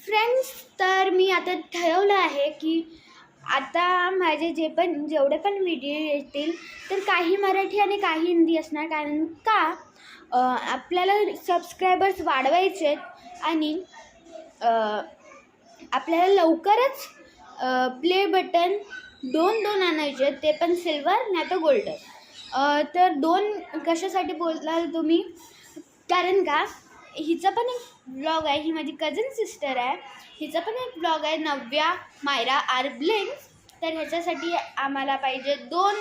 Friends, तर मी आता ठरवलं आहे की आता माझे जेवढे पण व्हिडिओ येतील तर काही मराठी आणि काही हिंदी असणार. कारण का आपल्याला सबस्क्रायबर्स वाढवायचे आहेत आणि आपल्याला लवकरच प्ले बटन दोन आणायचे, ते पण सिल्वर नाही तर गोल्डन. तर 2 कशासाठी बोलाल तुम्ही? कारण का हिचा पण एक ब्लॉग आहे, ही माझी कझन सिस्टर आहे, हिचा पण एक ब्लॉग आहे नव्या मायरा आर ब्लिंक्स. तर ह्याच्यासाठी आम्हाला पाहिजे 2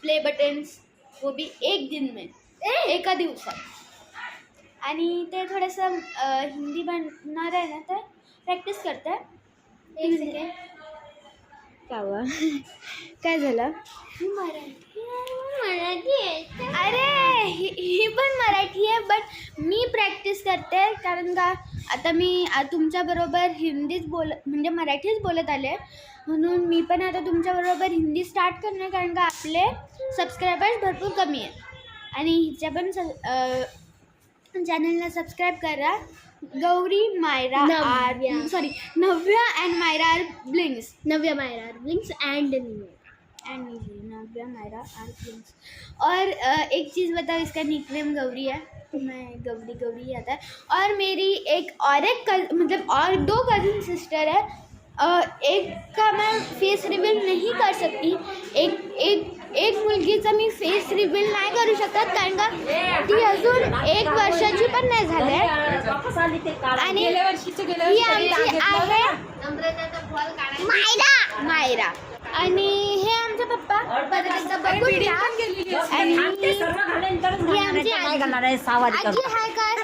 प्ले बटन्स, वो भी एक दिन में, एका दिवसात. आणि ते थोडंसं हिंदी बनणार आहे ना, तर प्रॅक्टिस करते. एक सेकंड. काय झालं? मराठी आहे. अरे ही पण मराठी आहे, बट मी प्रॅक्टिस करते. कारण का आता मी तुमच्याबरोबर म्हणजे मराठीच बोलत आले, म्हणून मी पण आता तुमच्याबरोबर हिंदी स्टार्ट करणार. कारण का आपले सबस्क्रायबर्स भरपूर कमी आहेत आणि हिच्या पण चॅनलला सबस्क्राईब करा. नव्या अँड मायरा आर ब्लिंक्स. नव्या मायरा आर ब्लिंक्स एंड नव्या मायरा आर ब्लिंक्स. और एक चीज़ बताओ, इसका निकनेम गौरी है, तो मैं गौरी आता है. और मेरी और 2 कज़न सिस्टर है. एक का मैं फेस रिवील नहीं कर सकती. एक मुलगीचा मी फेस रिवील नाही करू शकत, कारण का ती अजून 1 वर्षाची पण नाही झाली आहे. आणि ही आमची आहे मायरा. आणि हे आमचे पप्पा. बघून घ्या. आणि ही आमची आजी हाय काय?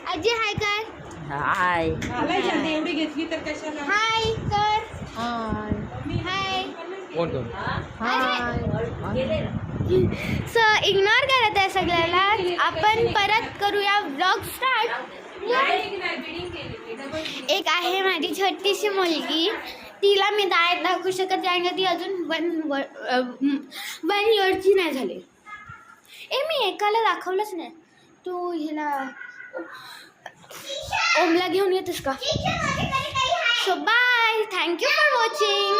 आजी हाय काय? हाय एवढी घेतली तर कशाला हाय कर. हाय हाय. हाय. सो इग्नोर करत आहे सगळ्याला. आपण परत करूया व्लॉग स्टार्ट. एक आहे माझी छोटीशी मुलगी, तिला मी दाखवू शकत नाही का ती अजून 1 इयरची नाही झाली. मी एकाला दाखवलंच नाही. तू हिला ओमला घेऊन येतेस का? So bye, thank you for watching.